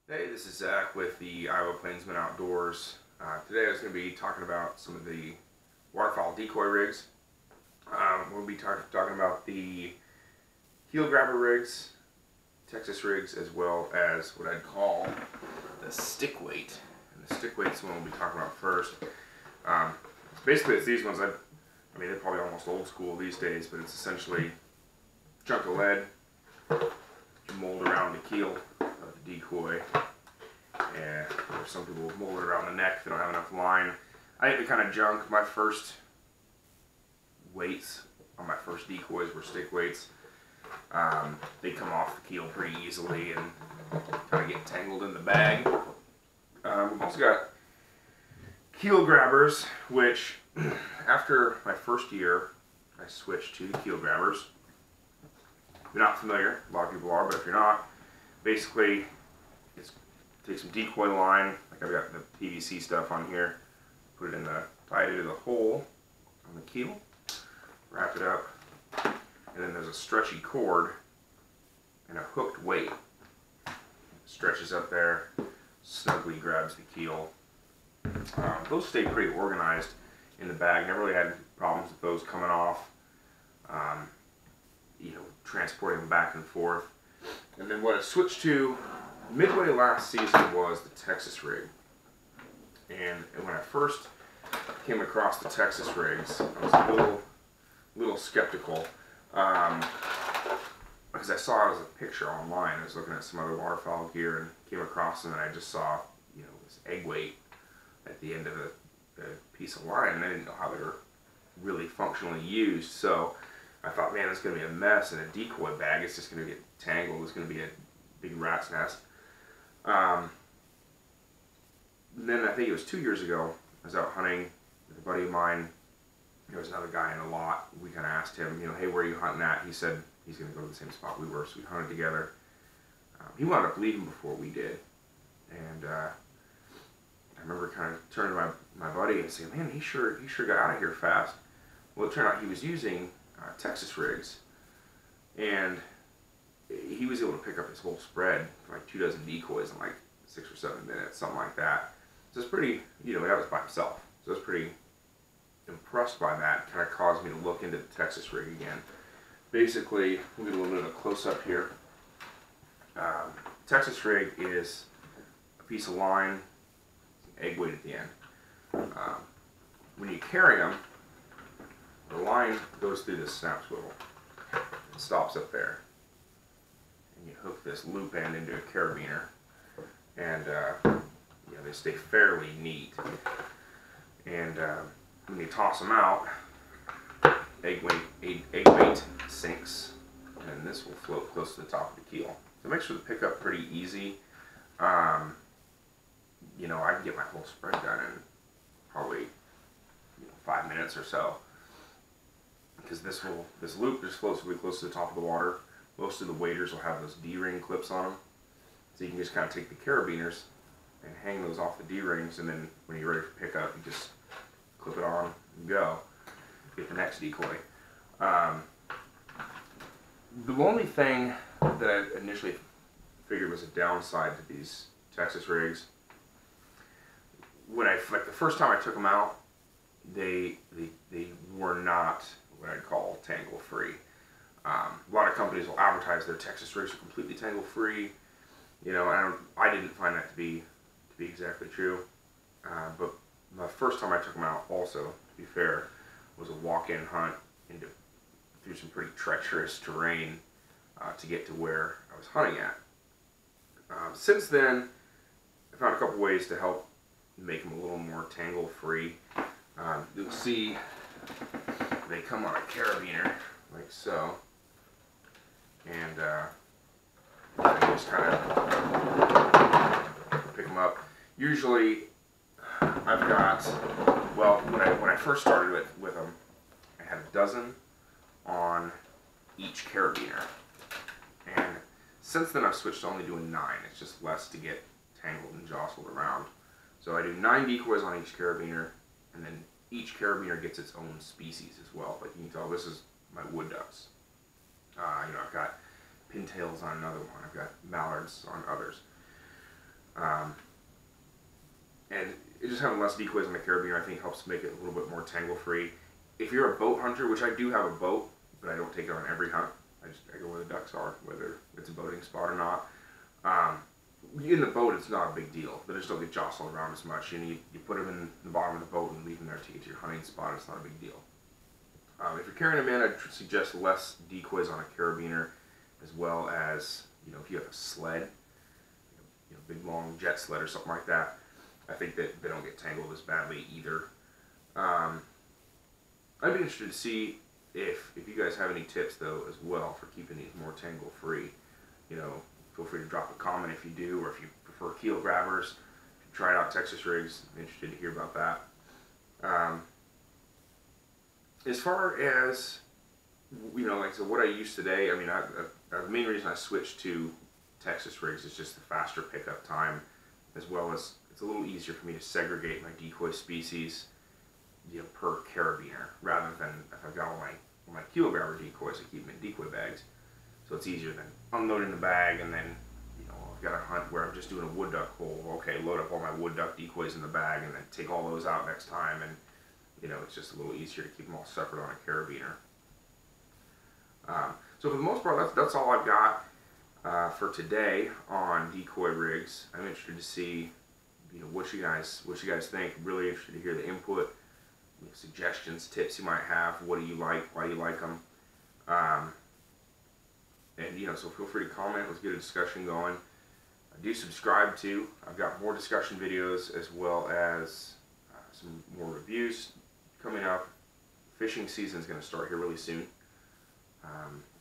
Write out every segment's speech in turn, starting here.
Hey, this is Zach with the Iowa Plainsman Outdoors. Today I was going to be talking about some of the waterfowl decoy rigs. We'll be talking about the heel grabber rigs, Texas rigs, as well as what I'd call the stick weight. And the stick weight's the one we'll be talking about first. Basically, it's these ones. I mean, they're probably almost old school these days, but it's essentially a chunk of lead. You mold around the keel of the decoy, and or some people mold it around the neck if they don't have enough line. I think they're kind of junk. My first weights on my first decoys were stick weights. They come off the keel pretty easily and kind of get tangled in the bag. We've also got keel grabbers, which after my first year I switched to the keel grabbers. If you're not familiar, a lot of people are, but if you're not, basically it's take some decoy line, like I've got the PVC stuff on here, put it in tie it into the hole on the keel, wrap it up, and then there's a stretchy cord and a hooked weight. Stretches up there, snugly grabs the keel. Those stay pretty organized in the bag. Never really had problems with those coming off. Transporting them back and forth. And then what I switched to midway last season was the Texas rig. And when I first came across the Texas rigs, I was a little skeptical because I saw it as a picture online. I was looking at some other waterfowl gear and came across them, and I just saw this egg weight at the end of a piece of line, and I didn't know how they were really functionally used. So I thought, man, it's going to be a mess in a decoy bag. It's just going to get tangled. It's going to be a big rat's nest. Then I think it was 2 years ago, I was out hunting with a buddy of mine. There was another guy in a lot. We kind of asked him, hey, where are you hunting at? He said he's going to go to the same spot we were, so we hunted together. He wound up leaving before we did. And I remember kind of turning to my buddy and saying, man, he sure got out of here fast. Well, it turned out he was using Texas rigs, and he was able to pick up his whole spread for like 24 decoys in like 6 or 7 minutes, something like that. So it's pretty, that was by himself. So I was pretty impressed by that. Kind of caused me to look into the Texas rig again. Basically, we'll get a little bit of a close up here. Texas rig is a piece of line, egg weight at the end. When you carry them, the line goes through this snap swivel and stops up there. And you hook this loop end into a carabiner, and they stay fairly neat. And when you toss them out, egg weight sinks, and this will float close to the top of the keel. So it makes for the pickup pretty easy. I can get my whole spread done in probably 5 minutes or so, because this loop just floats really close to the top of the water. Most of the waders will have those D-ring clips on them, so you can just kind of take the carabiners and hang those off the D-rings, and then when you're ready for pickup, you just clip it on and go. Get the next decoy. The only thing that I initially figured was a downside to these Texas rigs, when the first time I took them out, they were not what I'd call tangle free. A lot of companies will advertise their Texas rigs are completely tangle free. I didn't find that to be exactly true. But the first time I took them out, also to be fair, was a walk-in hunt through some pretty treacherous terrain to get to where I was hunting at. Since then, I found a couple ways to help make them a little more tangle free. You'll see they come on a carabiner like so, and you just kind of pick them up. Usually I've got, when I first started with them, I had a dozen on each carabiner, and since then I've switched to only doing 9. It's just less to get tangled and jostled around. So I do 9 decoys on each carabiner, and then each carabiner gets its own species as well. Like you can tell, this is my wood ducks. I've got pintails on another one. I've got mallards on others. And just having less decoys on the carabiner, I think, helps make it a little bit more tangle free. If you're a boat hunter, which I do have a boat, but I don't take it on every hunt. I go where the ducks are, whether it's a boating spot or not. In the boat, it's not a big deal. They just don't get jostled around as much. You put them in the bottom of the boat and leave them there to get to your hunting spot. It's not a big deal. If you're carrying them in, I'd suggest less decoys on a carabiner, as well as, if you have a sled, big long jet sled or something like that. I think that they don't get tangled as badly either. I'd be interested to see if you guys have any tips, though, as well, for keeping these more tangle free. Feel free to drop a comment if you do, or if you prefer keel grabbers. If you tried out Texas rigs, I'm interested to hear about that. As far as, like I said, what I use today, I mean, the main reason I switched to Texas rigs is just the faster pickup time, as well as it's a little easier for me to segregate my decoy species, per carabiner, rather than if I've got all my keel grabber decoys, I keep them in decoy bags. So it's easier than unloading the bag and then, I've got a hunt where I'm just doing a wood duck hole. Okay, load up all my wood duck decoys in the bag and then take all those out next time, and it's just a little easier to keep them all separate on a carabiner. So for the most part, that's all I've got for today on decoy rigs. I'm interested to see, what you guys think. Really interested to hear the input, suggestions, tips you might have. What do you like? Why do you like them? And so feel free to comment. Let's get a discussion going. Do subscribe too. I've got more discussion videos, as well as some more reviews coming up. Fishing season is going to start here really soon.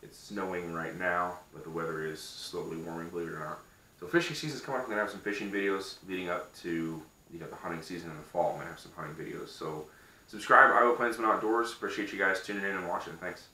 It's snowing right now, but the weather is slowly warming, believe it or not. So fishing season is coming up. I'm going to have some fishing videos leading up to the hunting season in the fall. I'm going to have some hunting videos. So subscribe. Iowa Plainsman Outdoors. Appreciate you guys tuning in and watching. Thanks.